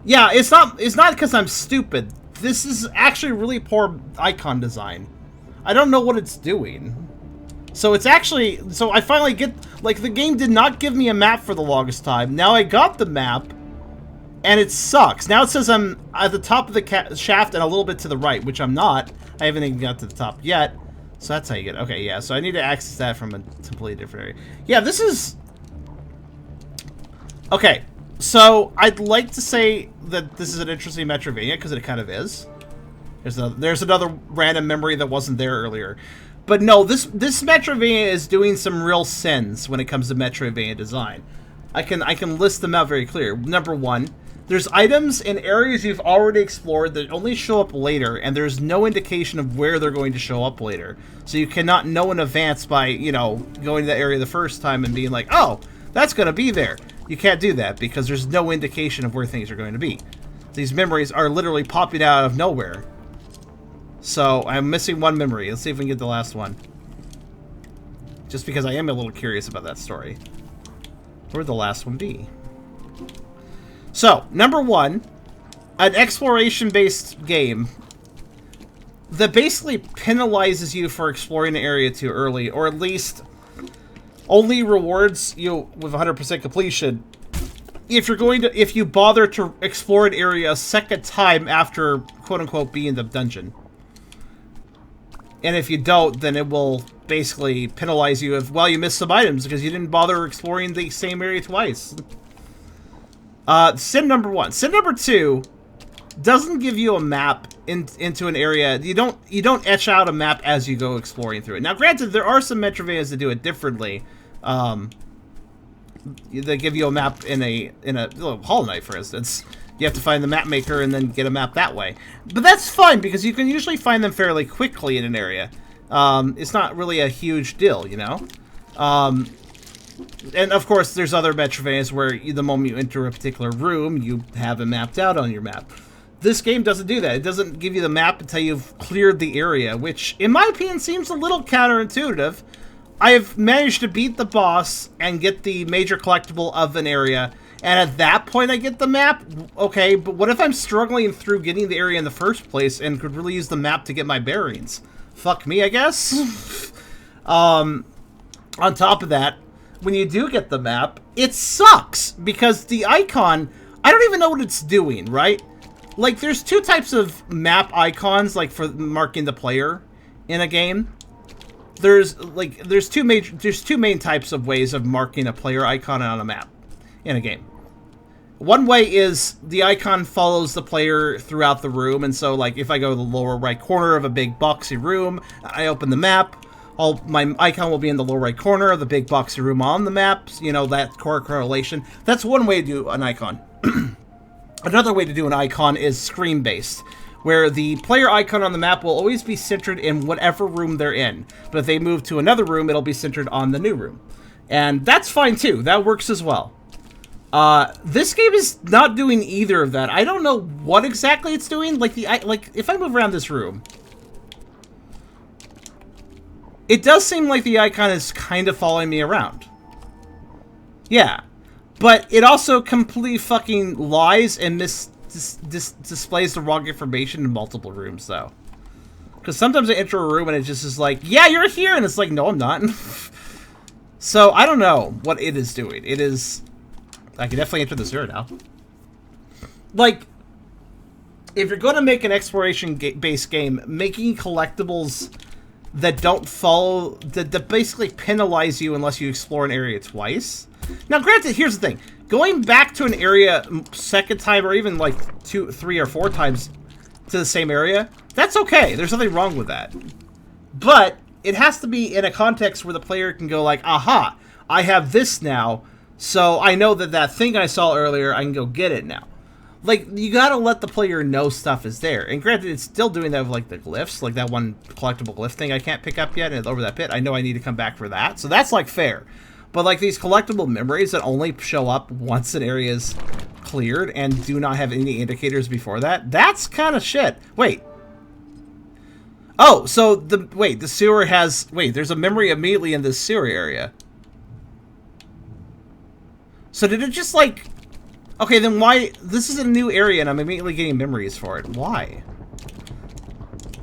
Yeah, it's not because I'm stupid. This is actually really poor icon design. I don't know what it's doing. So it's actually... So I finally get... Like, the game did not give me a map for the longest time. Now I got the map, and it sucks. Now it says I'm at the top of the shaft and a little bit to the right, which I'm not. I haven't even got to the top yet. So that's how you get... Okay, yeah, so I need to access that from a completely different area. Yeah, this is... Okay, so I'd like to say that this is an interesting metroidvania, because it kind of is. There's another random memory that wasn't there earlier. But no, this metroidvania is doing some real sins when it comes to metroidvania design. I can list them out very clear. Number one, there's items in areas you've already explored that only show up later, and there's no indication of where they're going to show up later. So you cannot know in advance by, you know, going to the area the first time and being like, oh, that's going to be there. You can't do that because there's no indication of where things are going to be. These memories are literally popping out of nowhere. So I'm missing one memory. Let's see if we can get the last one. Just because I am a little curious about that story. Where would the last one be? So, number one, an exploration-based game that basically penalizes you for exploring the area too early, or at least only rewards you with 100% completion if you bother to explore an area a second time after quote-unquote being in the dungeon. And if you don't, then it will basically penalize you if, well, you missed some items because you didn't bother exploring the same area twice. Sin number one. Sin number two doesn't give you a map into an area. You don't etch out a map as you go exploring through it. Now, granted, there are some Metroidvanias that do it differently. They give you a map in a Hollow Knight, for instance. You have to find the map maker and then get a map that way. But that's fine, because you can usually find them fairly quickly in an area. It's not really a huge deal, you know? And, of course, there's other Metroidvanias where the moment you enter a particular room, you have it mapped out on your map. This game doesn't do that. It doesn't give you the map until you've cleared the area, which, in my opinion, seems a little counterintuitive. I have managed to beat the boss and get the major collectible of an area, and at that point I get the map. Okay, but what if I'm struggling through getting the area in the first place and could really use the map to get my bearings? Fuck me, I guess. On top of that, when you do get the map, it sucks because the icon, I don't even know what it's doing, right? Like, there's two types of map icons, like, for marking the player in a game. There's two main types of ways of marking a player icon on a map in a game. One way is the icon follows the player throughout the room, and so, like, if I go to the lower right corner of a big boxy room, I open the map, my icon will be in the lower right corner of the big boxy room on the map. You know, that correlation. That's one way to do an icon. Another way to do an icon is screen-based, where the player icon on the map will always be centered in whatever room they're in. But if they move to another room, it'll be centered on the new room. And that's fine too. That works as well. This game is not doing either of that. I don't know what exactly it's doing. Like if I move around this room, it does seem like the icon is kind of following me around. Yeah. But it also completely fucking lies and displays the wrong information in multiple rooms, though. Because sometimes I enter a room and it just is like, yeah, you're here! And it's like, no, I'm not. So, I don't know what it is doing. It is... I can definitely enter the sewer now. Like, if you're going to make an exploration-based game, making collectibles that don't follow... that basically penalize you unless you explore an area twice. Now, granted, here's the thing. Going back to an area second time, or even like 2, 3, or 4 times to the same area, that's okay. There's nothing wrong with that. But it has to be in a context where the player can go like, aha, I have this now, so I know that that thing I saw earlier, I can go get it now. Like, you gotta let the player know stuff is there. And granted, it's still doing that with, like, the glyphs. Like, that one collectible glyph thing I can't pick up yet, and over that pit, I know I need to come back for that. So that's, like, fair. But, like, these collectible memories that only show up once an area is cleared and do not have any indicators before that, that's kind of shit. Wait. Oh, so the sewer has... Wait, there's a memory immediately in this sewer area. So did it just, like... Okay, then why... This is a new area and I'm immediately getting memories for it. Why?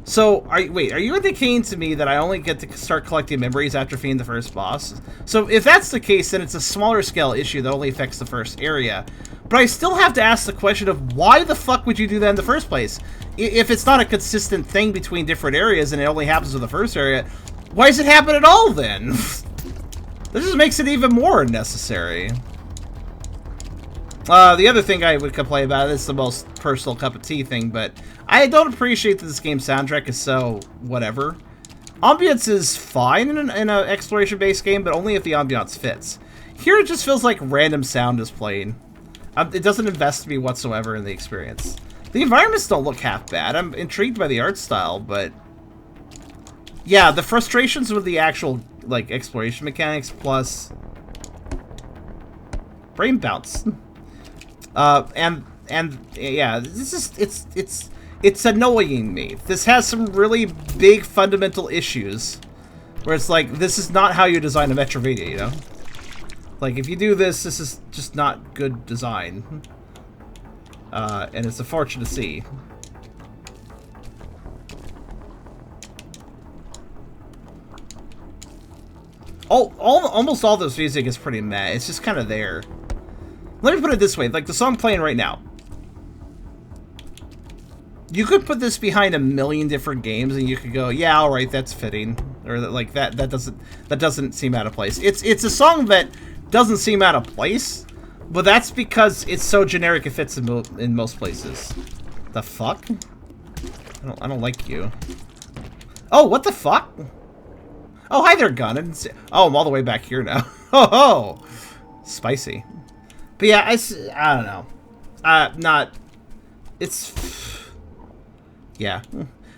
So, are you indicating to me that I only get to start collecting memories after defeating the first boss? So, if that's the case, then it's a smaller scale issue that only affects the first area. But I still have to ask the question of why the fuck would you do that in the first place? If it's not a consistent thing between different areas and it only happens with the first area, why does it happen at all then? This just makes it even more unnecessary. The other thing I would complain about, this is the most personal cup of tea thing, but I don't appreciate that this game's soundtrack is so whatever. Ambience is fine in an exploration-based game, but only if the ambiance fits. Here it just feels like random sound is playing. It doesn't invest me whatsoever in the experience. The environments don't look half bad. I'm intrigued by the art style, but... yeah, the frustrations with the actual, like, exploration mechanics plus... brain bounce. And yeah, this is it's annoying me. This has some really big fundamental issues where it's like, this is not how you design a metroidvania, you know? Like, if you do this, this is just not good design. And it's unfortunate to see. Almost all this music is pretty meh. It's just kind of there. Let me put it this way, like the song playing right now. You could put this behind a million different games and you could go, yeah, all right, that's fitting. Or like that doesn't seem out of place. It's a song that doesn't seem out of place, but that's because it's so generic it fits in most places. The fuck? I don't like you. Oh, what the fuck? Oh, hi there, gun. Oh, I'm all the way back here now. Oh, spicy. But yeah, I don't know. Yeah.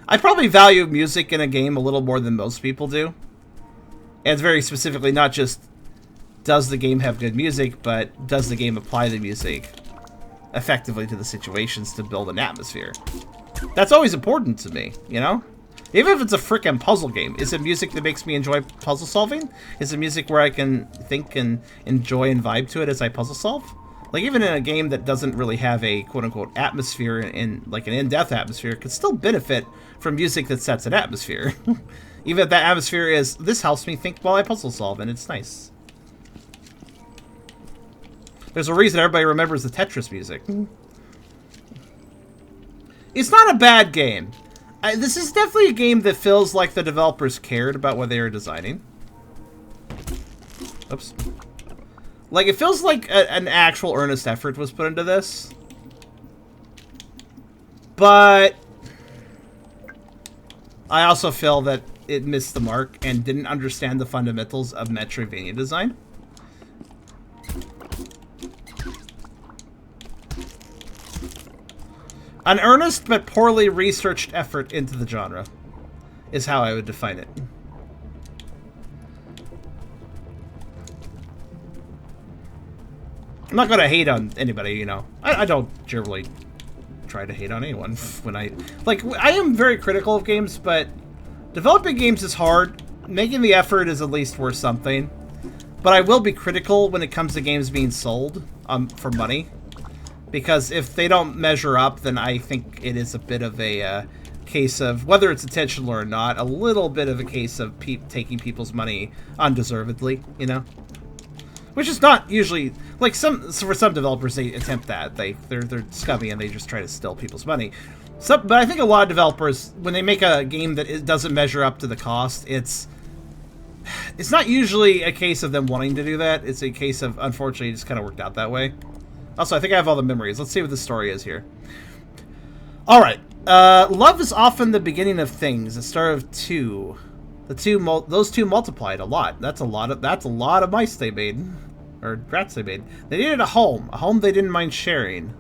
I probably value music in a game a little more than most people do. And very specifically, not just does the game have good music, but does the game apply the music effectively to the situations to build an atmosphere. That's always important to me, you know? Even if it's a frickin' puzzle game, is it music that makes me enjoy puzzle solving? Is it music where I can think and enjoy and vibe to it as I puzzle solve? Like, even in a game that doesn't really have a quote-unquote atmosphere, in like an in-depth atmosphere, could still benefit from music that sets an atmosphere. Even if that atmosphere is, this helps me think while I puzzle solve, and it's nice. There's a reason everybody remembers the Tetris music. It's not a bad game. This is definitely a game that feels like the developers cared about what they were designing. Oops. Like, it feels like an actual earnest effort was put into this. But I also feel that it missed the mark and didn't understand the fundamentals of metroidvania design. An earnest but poorly researched effort into the genre is how I would define it. I'm not going to hate on anybody, you know. I don't generally try to hate on anyone when I am very critical of games, but developing games is hard. Making the effort is at least worth something. But I will be critical when it comes to games being sold for money. Because if they don't measure up, then I think it is a bit of a case of, whether it's intentional or not, a little bit of a case of taking people's money undeservedly, you know? Which is not usually, like, for some developers, they attempt that. They're scummy and they just try to steal people's money. But I think a lot of developers, when they make a game that it doesn't measure up to the cost, it's not usually a case of them wanting to do that. It's a case of, unfortunately, it just kind of worked out that way. Also, I think I have all the memories. Let's see what the story is here. Alright. Love is often the beginning of things. The start of two. Those two multiplied a lot. That's a lot of mice they made. Or rats they made. They needed a home they didn't mind sharing.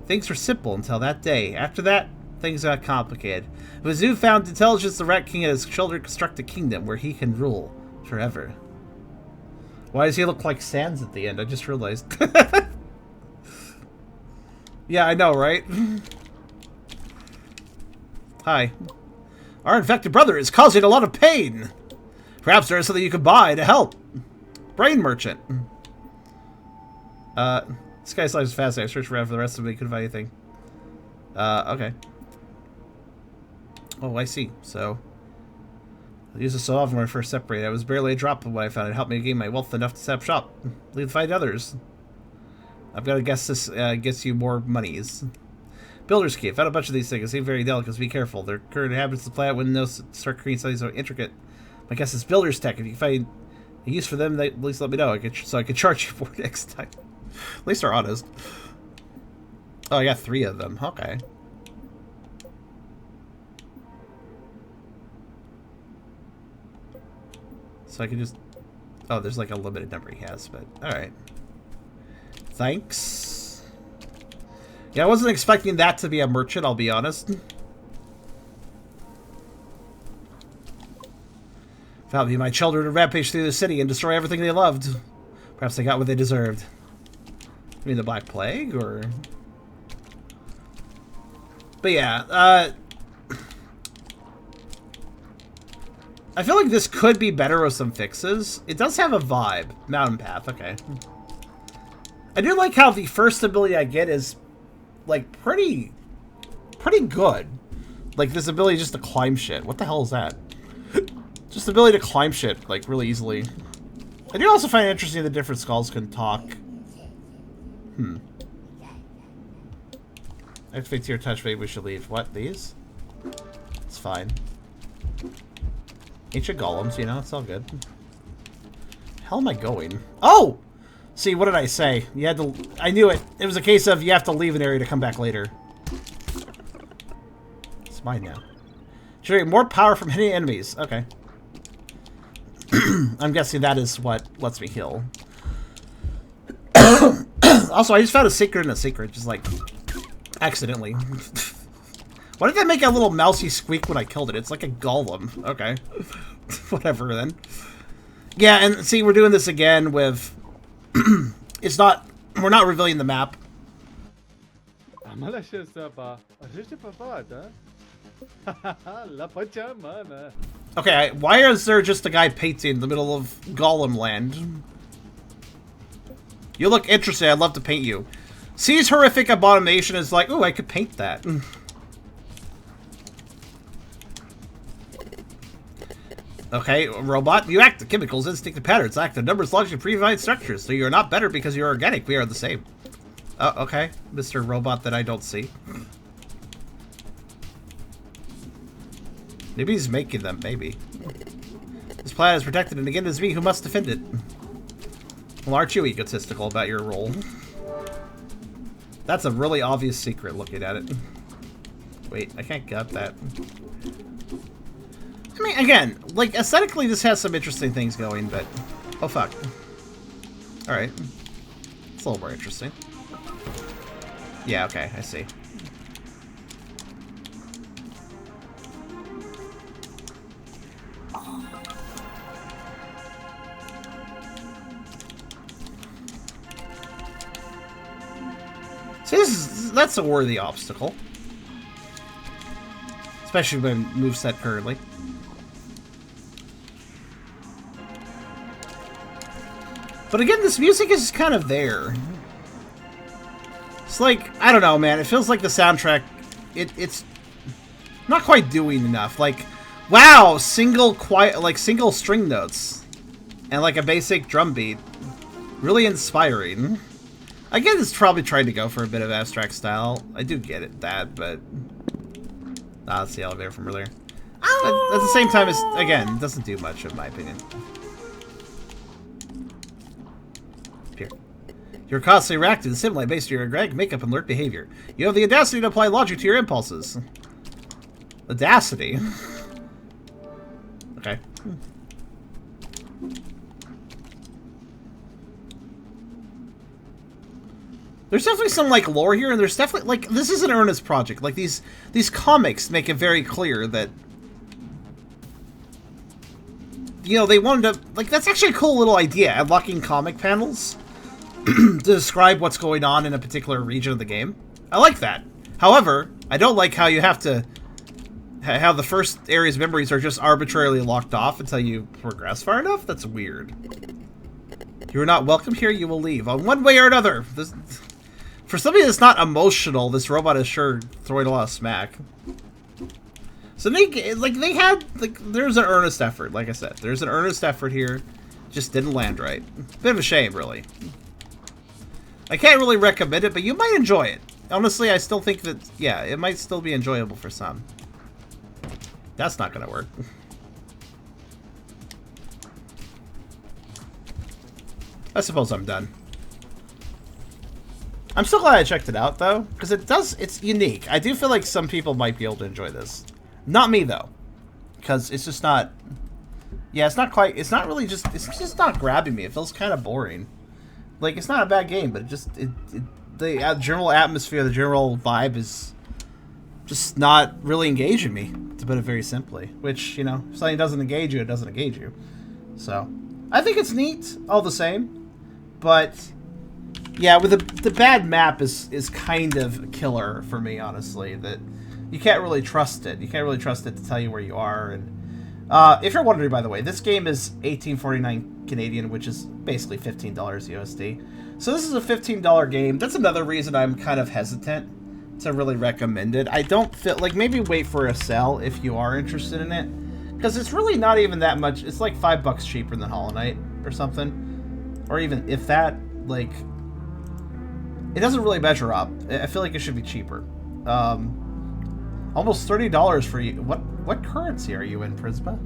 Things were simple until that day. After that, things got complicated. With his newfound intelligence, the Rat King and his children construct a kingdom where he can rule forever. Why does he look like Sans at the end? I just realized. Yeah, I know, right? Hi. Our infected brother is causing a lot of pain. Perhaps there is something you could buy to help. Brain merchant. This guy's life is fascinating. I searched around for the rest of it. Couldn't find anything. Okay. Oh, I see. So, I used it so often when I first separated. I was barely a drop of what I found. It helped me gain my wealth enough to set up shop. Leave to find others. I've got to guess this gets you more monies. Builder's key. I found a bunch of these things. They seem very delicate, so be careful. Their current habits of the planet wouldn't know start creating something so intricate. My guess is builder's tech. If you find a use for them, at least let me know. So I could charge you for it next time. At least they're honest. Oh, I got 3 of them. Okay. So I can just... Oh, there's like a limited number he has, but... Alright. Thanks. Yeah, I wasn't expecting that to be a merchant, I'll be honest. Found me, my children to rampage through the city and destroy everything they loved. Perhaps they got what they deserved. You mean the Black Plague, or... But yeah, I feel like this could be better with some fixes. It does have a vibe. Mountain Path, okay. I do like how the first ability I get is, like, pretty good. Like, this ability just to climb shit. What the hell is that? Just the ability to climb shit, like, really easily. I do also find it interesting that different skulls can talk. Activate your touch, maybe we should leave. What, these? It's fine. Ancient golems, you know, it's all good. How am I going? Oh! See, what did I say? You had to... I knew it. It was a case of you have to leave an area to come back later. It's mine now. Generate more power from hitting enemies. Okay. I'm guessing that is what lets me heal. Also, I just found a secret in a secret. Just like... accidentally. Why did that make a little mousy squeak when I killed it? It's like a golem. Okay. Whatever, then. Yeah, and see, we're doing this again with... it's not... We're not revealing the map. Okay, why is there just a guy painting in the middle of Golem land? You look interesting. I'd love to paint you. Sees horrific abomination is like, ooh, I could paint that. Okay, robot, you act the chemicals, instinctive patterns, act the numbers, logic, predefined structures. So you're not better because you're organic. We are the same. Oh, okay, Mr. Robot that I don't see. Maybe he's making them, maybe. This planet is protected, and again, it is me who must defend it. Well, aren't you egotistical about your role? That's a really obvious secret looking at it. Wait, I can't get that. I mean, again, like, aesthetically this has some interesting things going, but... Oh, fuck. Alright. It's a little more interesting. Yeah, okay, I see. See, that's a worthy obstacle. Especially when moveset currently. But again, this music is kind of there. It's like, I don't know, man. It feels like the soundtrack, it's not quite doing enough. Like, wow, single string notes. And like a basic drum beat. Really inspiring. Again, it's probably trying to go for a bit of abstract style. I do get it, but... Ah, that's the elevator from earlier. But at the same time, again, it doesn't do much, in my opinion. Here. You're constantly reacting to stimuli based on your aggressive makeup and alert behavior. You have the audacity to apply logic to your impulses. Audacity? Okay. There's definitely some, like, lore here, and there's definitely, like, this is an earnest project. Like, these comics make it very clear that, you know, they wanted to, like, that's actually a cool little idea, unlocking comic panels to describe what's going on in a particular region of the game. I like that. However, I don't like how you have to, how the first area's memories are just arbitrarily locked off until you progress far enough. That's weird. You are not welcome here, you will leave. On one way or another. For somebody that's not emotional, this robot is sure throwing a lot of smack. So there's an earnest effort, like I said. There's an earnest effort here. Just didn't land right. Bit of a shame, really. I can't really recommend it, but you might enjoy it. Honestly, I still think that, yeah, it might still be enjoyable for some. That's not gonna work. I suppose I'm done. I'm so glad I checked it out, though, because it's unique. I do feel like some people might be able to enjoy this. Not me, though, because it's just not, yeah, it's not really just, it's just not grabbing me. It feels kind of boring. Like, it's not a bad game, but the general atmosphere, the general vibe is just not really engaging me, to put it very simply. Which, you know, if something doesn't engage you, it doesn't engage you. So, I think it's neat, all the same, but... yeah, with the bad map is kind of a killer for me, honestly. That you can't really trust it. You can't really trust it to tell you where you are. And if you're wondering, by the way, this game is $18.49 Canadian, which is basically $15 USD. So this is a $15 game. That's another reason I'm kind of hesitant to really recommend it. I don't feel like, maybe wait for a sale if you are interested in it, because it's really not even that much. It's like $5 cheaper than Hollow Knight or something, or even if that. Like, it doesn't really measure up. I feel like it should be cheaper. Almost $30 for you. What currency are you in, Prisma?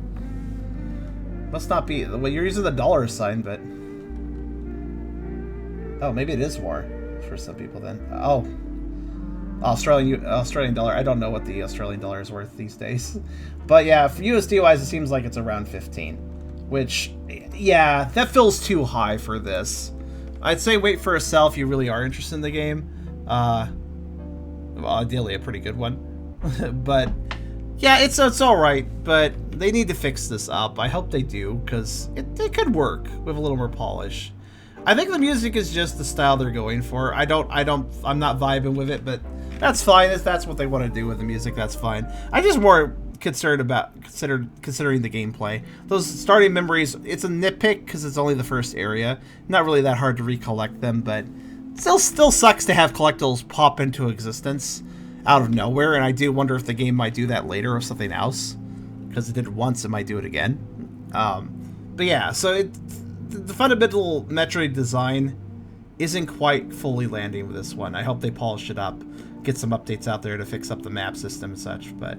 Must not be. Well, you're using the dollar sign, but... oh, maybe it is war for some people then. Oh. Australian dollar. I don't know what the Australian dollar is worth these days. But yeah, for USD-wise, it seems like it's around 15. Which, yeah, that feels too high for this. I'd say wait for a sale if you really are interested in the game. Well, ideally a pretty good one. But yeah, it's alright, but they need to fix this up. I hope they do, because it could work with a little more polish. I think the music is just the style they're going for. I'm not vibing with it, but that's fine. If that's what they want to do with the music, that's fine. I'm just more concerned about considering the gameplay. Those starting memories, it's a nitpick because it's only the first area. Not really that hard to recollect them, but still sucks to have collectibles pop into existence out of nowhere, and I do wonder if the game might do that later or something else, because it did it once, it might do it again. But yeah, so the fundamental Metroid design isn't quite fully landing with this one. I hope they polish it up, get some updates out there to fix up the map system and such. But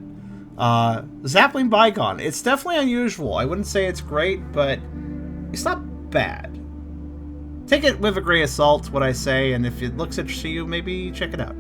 Zapling Bygone, it's definitely unusual. I wouldn't say it's great, but it's not bad. Take it with a grain of salt, what I say, and if it looks interesting to you, maybe check it out.